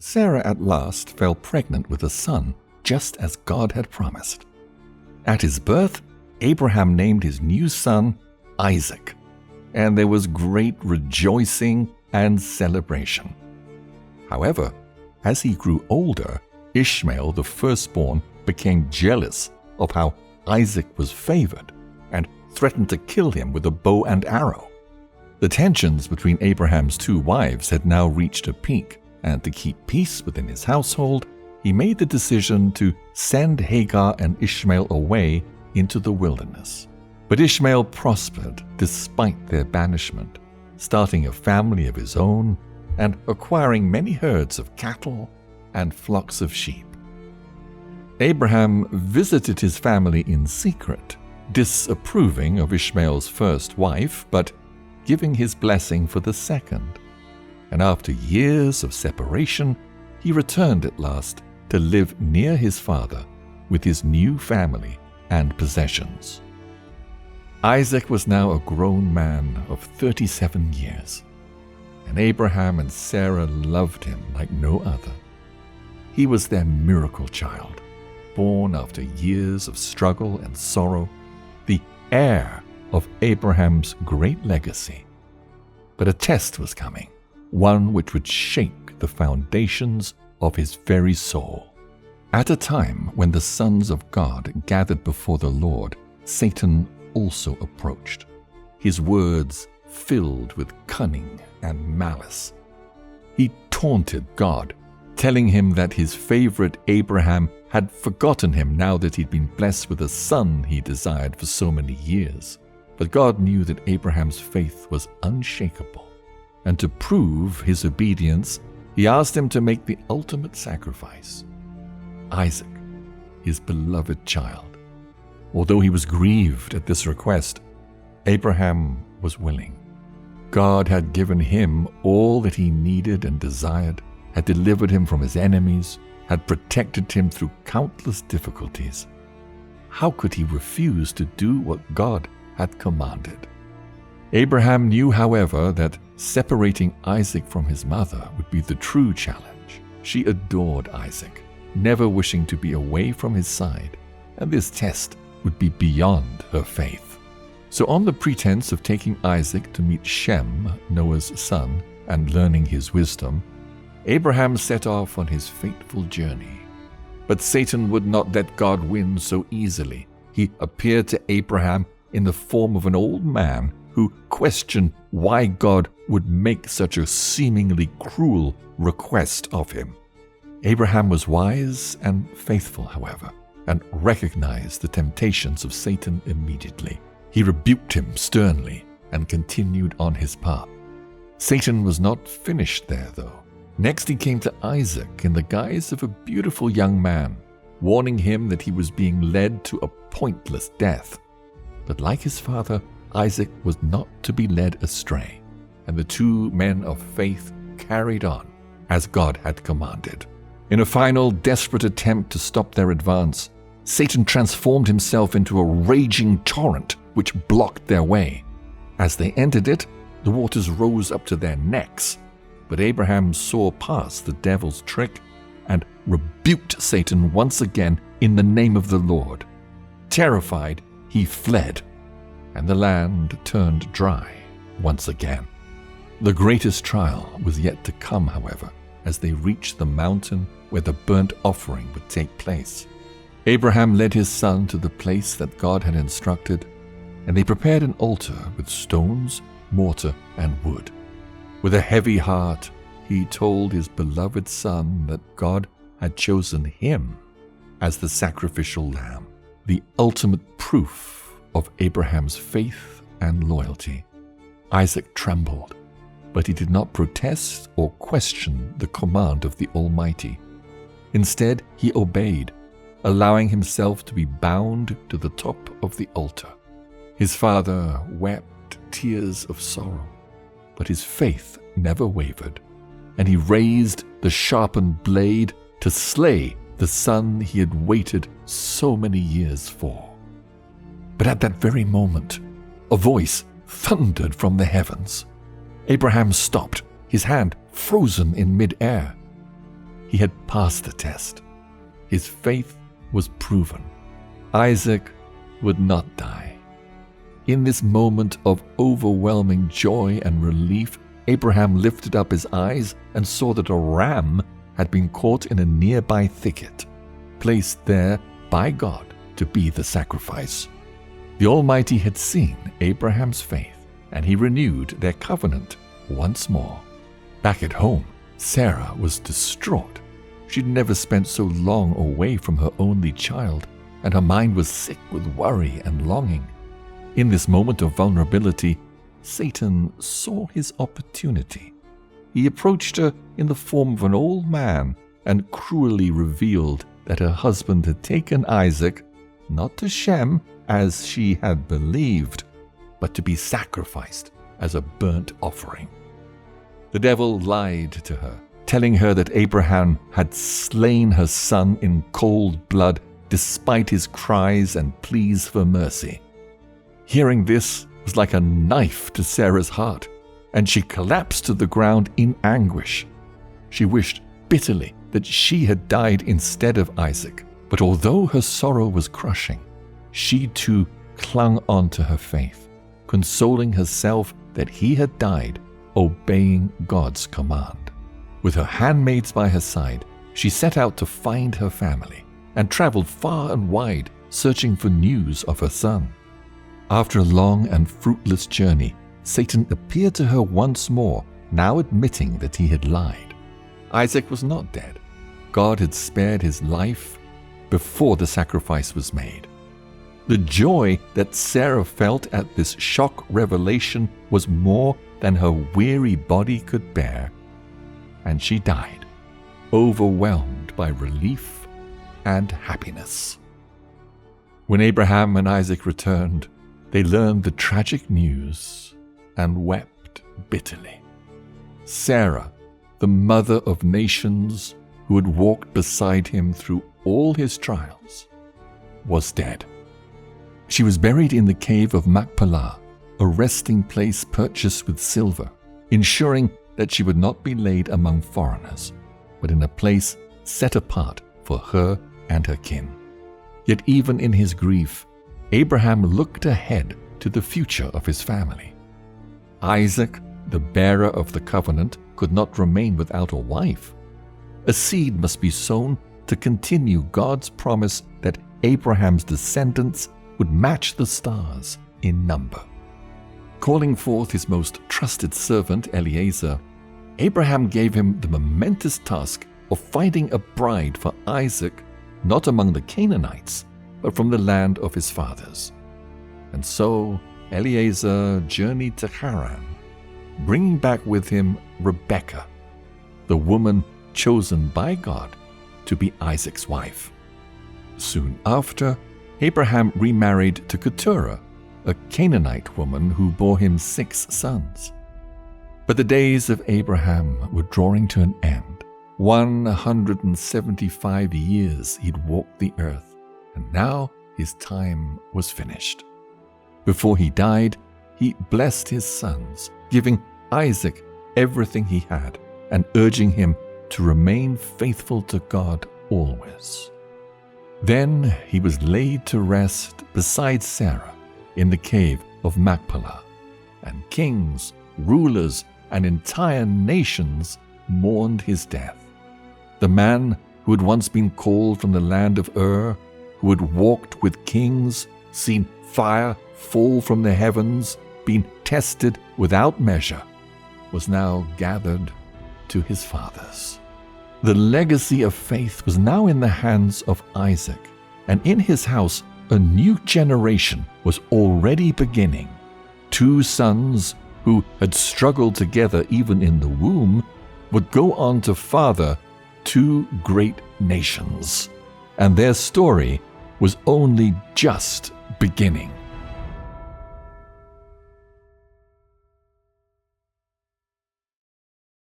Sarah at last fell pregnant with a son, just as God had promised. At his birth, Abraham named his new son Isaac, and there was great rejoicing and celebration. However, as he grew older, Ishmael, the firstborn, became jealous of how Isaac was favored and threatened to kill him with a bow and arrow. The tensions between Abraham's two wives had now reached a peak, and to keep peace within his household, he made the decision to send Hagar and Ishmael away into the wilderness. But Ishmael prospered despite their banishment, starting a family of his own and acquiring many herds of cattle and flocks of sheep. Abraham visited his family in secret, disapproving of Ishmael's first wife, but giving his blessing for the second. And after years of separation, he returned at last to live near his father with his new family and possessions. Isaac was now a grown man of 37 years, and Abraham and Sarah loved him like no other. He was their miracle child, born after years of struggle and sorrow, the heir of Abraham's great legacy. But a test was coming, one which would shake the foundations of his very soul. At a time when the sons of God gathered before the Lord, Satan also approached, his words filled with cunning and malice. He taunted God, telling him that his favorite Abraham had forgotten him now that he'd been blessed with a son he desired for so many years. But God knew that Abraham's faith was unshakable, and to prove his obedience, he asked him to make the ultimate sacrifice, Isaac, his beloved child. Although he was grieved at this request, Abraham was willing. God had given him all that he needed and desired, had delivered him from his enemies, had protected him through countless difficulties. How could he refuse to do what God had commanded? Abraham knew, however, that separating Isaac from his mother would be the true challenge. She adored Isaac, never wishing to be away from his side, and this test would be beyond her faith. So on the pretense of taking Isaac to meet Shem, Noah's son, and learning his wisdom, Abraham set off on his fateful journey. But Satan would not let God win so easily. He appeared to Abraham in the form of an old man who questioned why God would make such a seemingly cruel request of him. Abraham was wise and faithful, however, and recognized the temptations of Satan immediately. He rebuked him sternly and continued on his path. Satan was not finished there, though. Next he came to Isaac in the guise of a beautiful young man, warning him that he was being led to a pointless death. But like his father, Isaac was not to be led astray, and the two men of faith carried on as God had commanded. In a final desperate attempt to stop their advance, Satan transformed himself into a raging torrent which blocked their way. As they entered it, the waters rose up to their necks, but Abraham saw past the devil's trick and rebuked Satan once again in the name of the Lord. Terrified, he fled, and the land turned dry once again. The greatest trial was yet to come, however, as they reached the mountain where the burnt offering would take place. Abraham led his son to the place that God had instructed, and they prepared an altar with stones, mortar, and wood. With a heavy heart, he told his beloved son that God had chosen him as the sacrificial lamb, the ultimate proof of Abraham's faith and loyalty. Isaac trembled, but he did not protest or question the command of the Almighty. Instead, he obeyed, allowing himself to be bound to the top of the altar. His father wept tears of sorrow, but his faith never wavered, and he raised the sharpened blade to slay the son he had waited so many years for. But at that very moment, a voice thundered from the heavens. Abraham stopped, his hand frozen in mid-air. he had passed the test. His faith was proven. Isaac would not die. In this moment of overwhelming joy and relief, Abraham lifted up his eyes and saw that a ram had been caught in a nearby thicket, placed there by God to be the sacrifice. The Almighty had seen Abraham's faith, and he renewed their covenant once more. Back at home, Sarah was distraught. She'd never spent so long away from her only child, and her mind was sick with worry and longing. In this moment of vulnerability, Satan saw his opportunity. He approached her in the form of an old man and cruelly revealed that her husband had taken Isaac, not to Shem, as she had believed, but to be sacrificed as a burnt offering. The devil lied to her, telling her that Abraham had slain her son in cold blood despite his cries and pleas for mercy. Hearing this was like a knife to Sarah's heart, and she collapsed to the ground in anguish. She wished bitterly that she had died instead of Isaac, but although her sorrow was crushing, she too clung on to her faith, consoling herself that he had died obeying God's command. With her handmaids by her side, she set out to find her family and traveled far and wide searching for news of her son. After a long and fruitless journey, Satan appeared to her once more, now admitting that he had lied. Isaac was not dead. God had spared his life before the sacrifice was made. The joy that Sarah felt at this shock revelation was more than her weary body could bear, and she died, overwhelmed by relief and happiness. When Abraham and Isaac returned, they learned the tragic news and wept bitterly. Sarah, the mother of nations who had walked beside him through all his trials, was dead. She was buried in the cave of Machpelah, a resting place purchased with silver, ensuring that she would not be laid among foreigners, but in a place set apart for her and her kin. Yet even in his grief, Abraham looked ahead to the future of his family. Isaac, the bearer of the covenant, could not remain without a wife. A seed must be sown to continue God's promise that Abraham's descendants would match the stars in number. Calling forth his most trusted servant Eliezer, Abraham gave him the momentous task of finding a bride for Isaac, not among the Canaanites, but from the land of his fathers. And so Eliezer journeyed to Haran, bringing back with him Rebekah, the woman chosen by God to be Isaac's wife. Soon after, Abraham remarried to Keturah, a Canaanite woman who bore him 6 sons. But the days of Abraham were drawing to an end. 175 years he'd walked the earth, and now his time was finished. Before he died, he blessed his sons, giving Isaac everything he had and urging him to remain faithful to God always. Then he was laid to rest beside Sarah in the cave of Machpelah, and kings, rulers, and entire nations mourned his death. The man who had once been called from the land of Ur, who had walked with kings, seen fire fall from the heavens, been tested without measure, was now gathered to his fathers. The legacy of faith was now in the hands of Isaac, and in his house a new generation was already beginning. 2 sons who had struggled together even in the womb would go on to father 2 great nations, and their story was only just beginning.